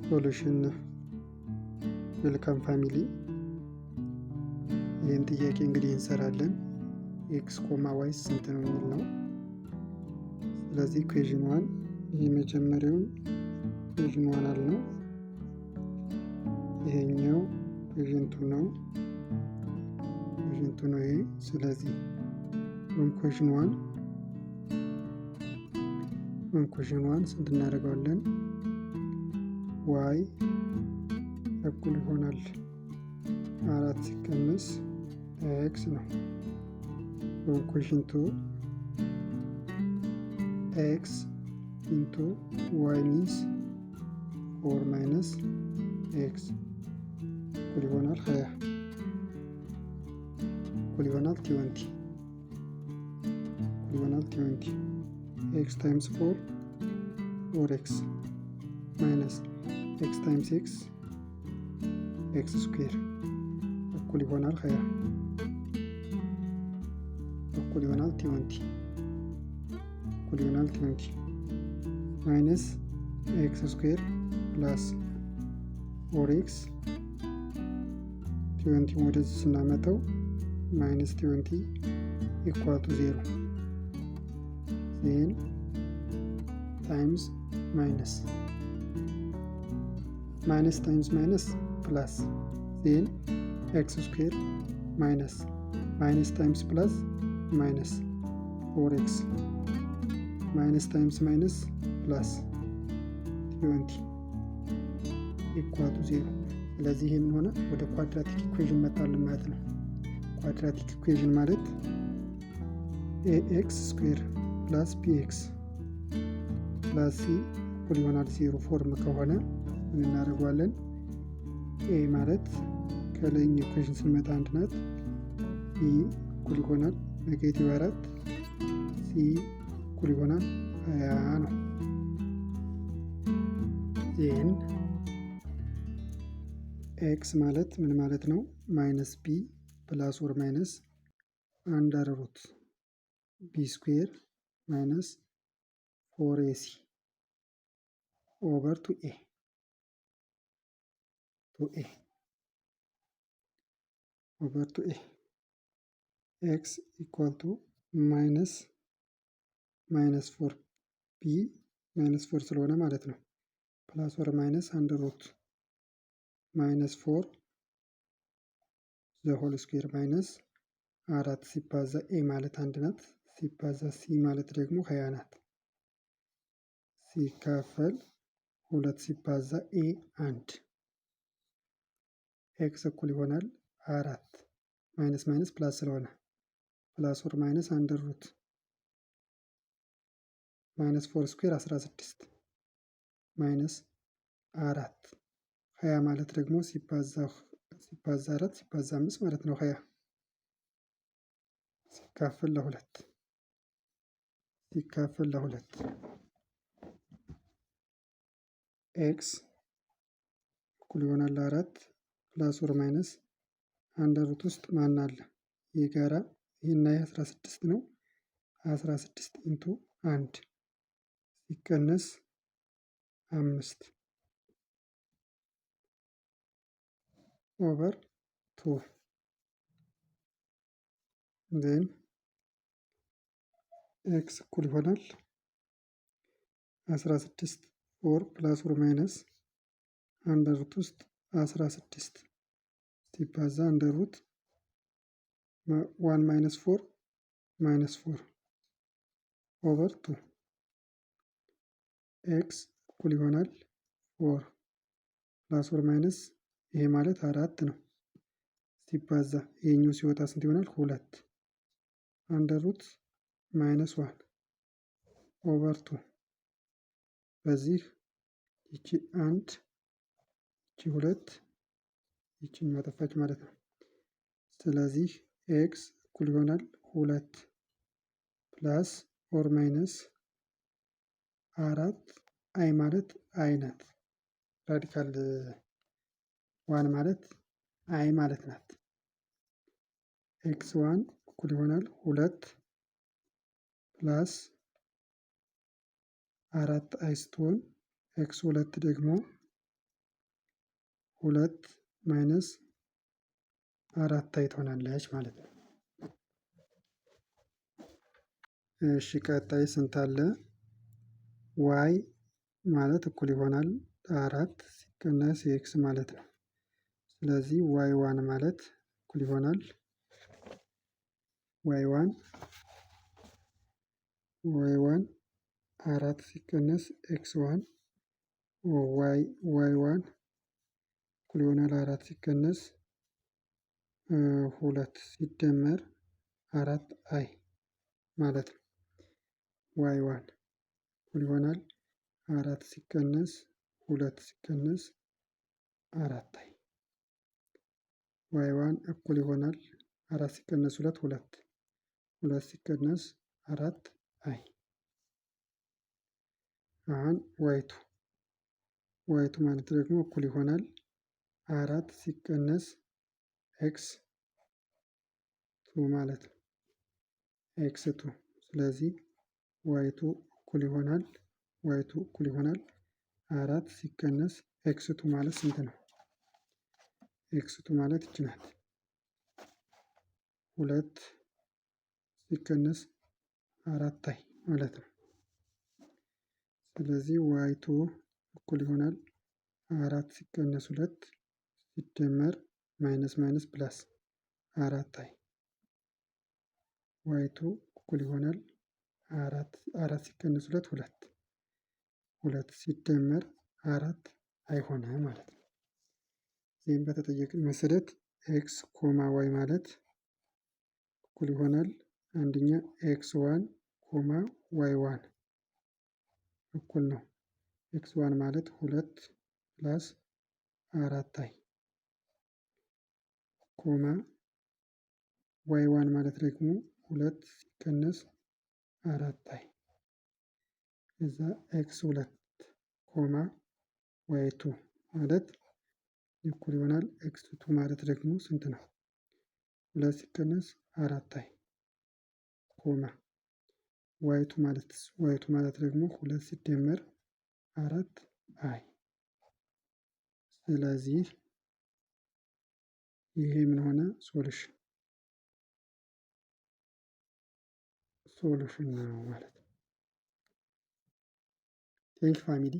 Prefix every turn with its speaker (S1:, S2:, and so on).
S1: ሶሉሽን ዌልካም ፋሚሊ። ይህን ጥያቄ እንግዲህ እንሰራለን። ኤክስ ኮማ ዋይ ስንት ነው የሚል ነው። ስለዚህ ኢኩዌዥን ዋን የመጀመሪያውን ኢኩዌዥን ዋን አልነው። ይሄኛው ኢኩዌዥን ቱ ነው። ይሄ ስለዚህ ኢኩዌዥን ዋን ስንት እናደርገዋለን? ዋይ እኩል ይሆናል 4 ሲቀነስ ኤክስ ነው። ኢኩዌሽን 2 ኤክስ ኢንቱ ዋይ ሚንስ 4 ማይነስ ኤክስ እኩል ይሆናል 20 እኩል ይሆናል 20 ኤክስ ታይምስ 4 ኤክስ ማይነስ ኤክስ ታይምስ ኤክስ ኤክስ ስኩዌር እኩል ይሆናል 20 እኩል ይሆናል 20 ማይነስ ኤክስ ስኩዌር ፕላስ 4x 20 ወደዚህ ስናመጣው ማይነስ 20 ኢኳል ቱ 0 ዜን ታይምስ ማይነስ ታይምስ ማይነስ ፕላስ ዜን ኤክስ ስኩዌር ማይነስ ታይምስ ፕላስ ማይነስ 4x ማይነስ ታይምስ ማይነስ ፕላስ 20 ኢኳል ቱ 0። ስለዚህ ይሄ ምን ሆነ? ወደ ኳድራቲክ ኢኩዌዥን መጣልን ማለት ነው። ኳድራቲክ ኢኩዌዥን ማለት ax ስኩዌር ፕላስ bx ፕላስ c እኩል ይሆናል 0 ፎርም ከሆነ ምን እናደርገዋለን? a ማለት ከላይኛ ኢኩዌሽን ስንመጣ 1 ናት። b እኩል ይሆናል ኔጌቲቭ 4 c እኩል ይሆናል 20 ነው። ዜን ኤክስ ማለት ምን ማለት ነው? ማይነስ ቢ ፕላስ ኦር ማይነስ አንደር ሩት ቢ ስኩዌር ማይነስ 4ac ኦቨር ቱ ኤ ኦቨር ቱ ኤ ኤክስ ኢኳል ቱ ማይነስ 4 ቢ ማይነስ 4 ስለሆነ ማለት ነው ፕላስ ኦር ማይነስ አንደር ሩት ማይነስ 4 ዘ ሆል ስኩዌር ማይነስ 4 ሲባዛ ኤ ማለት 1 ናት ሲባዛ ሲ ማለት ደግሞ 20 ናት ሲካፈል 2 ሲባዛ ኤ 1 ኤክስ እኩል ይሆናል 4 ማይነስ ማይነስ ፕላስ ስለሆነ ፕላስ ኦር ማይነስ አንደር ሩት ማይነስ 4 ስኩዌር 16 ማይነስ 4 20 ማለት ደግሞ ሲባዛ 4 ሲባዛ 5 ማለት ነው 20 ሲካፈል ለሁለት ኤክስ እኩል ይሆናል 4 ፕላስ ኦር ማይነስ አንደር ሩት ውስጥ ማን አለ? ይህ ጋራ ይህና 16 ነው። 16 ኢንቱ 1 ሲቀነስ 5 ኦቨር 2 ዜን ኤክስ እኩል ይሆናል 16 ኦር ፕላስ ኦር ማይነስ አንደር ሩት ውስጥ 16 ሲባዛ አንደር ሩት 1 ማይነስ 4 ኦቨር 2 ኤክስ እኩል ይሆናል 4 ፕላስ ኦር ማይነስ ይሄ ማለት 4 ነው ሲባዛ ይሄኛው ሲወጣ ስንት ይሆናል? 2 አንደር ሩት ማይነስ 1 ኦቨር 2 በዚህ ይቺ 1 ይቺ 2 ይቺኛው ጠፋች ማለት ነው። ስለዚህ ኤክስ እኩል ይሆናል 2 ፕላስ ኦር ማይነስ 4 አይ ማለት አይ ናት። ራዲካል 1 ማለት አይ ማለት ናት። ኤክስ 1 እኩል ይሆናል 2 ፕላስ 4 አይ ስትሆን ኤክስ 2 ደግሞ ሁለት ማይነስ አራት አይ ትሆናለች ማለት ነው። እሺ ቀጣይ ስንት አለ? ዋይ ማለት እኩል ይሆናል አራት ሲቀነስ ኤክስ ማለት ነው። ስለዚህ ዋይ ዋን ማለት እኩል ይሆናል ዋይ ዋን አራት ሲቀነስ ኤክስ ዋን ዋይ ዋን እኩል ይሆናል አራት ሲቀነስ ሁለት ሲደመር አራት አይ ማለት ነው። ዋይ ዋን እኩል ይሆናል አራት ሲቀነስ ሁለት ሲቀነስ አራት አይ ዋይ ዋን እኩል ይሆናል አራት ሲቀነስ ሁለት ሁለት ሲቀነስ አራት አይ። አሁን ዋይቱ ማለት ደግሞ እኩል ይሆናል አራት ሲቀነስ ኤክስ ቱ ማለት ነው። ኤክስ ቱ ስለዚህ ዋይቱ እኩል ይሆናል አራት ሲቀነስ ኤክስ ቱ ማለት ስንት ነው? ኤክስ ቱ ማለት ይቺ ናት። ሁለት ሲቀነስ አራት አይ ማለት ነው። ስለዚህ ዋይቱ እኩል ይሆናል አራት ሲቀነስ ሁለት ሲደመር ማይነስ ማይነስ ፕላስ አራት አይ ዋይቱ እኩል ይሆናል አራት ሲቀነስ ሁለት ሲደመር አራት አይ ሆነ ማለት ነው። ይህም በተጠየቅን መሰረት ኤክስ ኮማ ዋይ ማለት እኩል ይሆናል አንደኛ ኤክስ ዋን ኮማ ዋይ ዋን እኩል ነው። ኤክስ ዋን ማለት ሁለት ፕላስ አራት አይ ኮማ ዋይ ዋን ማለት ደግሞ ሁለት ሲቀነስ አራት አይ እዛ ኤክስ ሁለት ኮማ ዋይ ቱ ማለት እኩል ይሆናል ኤክስ ቱ ማለት ደግሞ ስንት ነው? ሁለት ሲቀነስ አራት አይ ኮማ ዋይቱ ማለት ደግሞ ሁለት ሲደመር አራት አይ። ስለዚህ ይሄ ምን ሆነ? ሶሉሽን ነው ማለት ነው። ቴንክ ፋሚሊ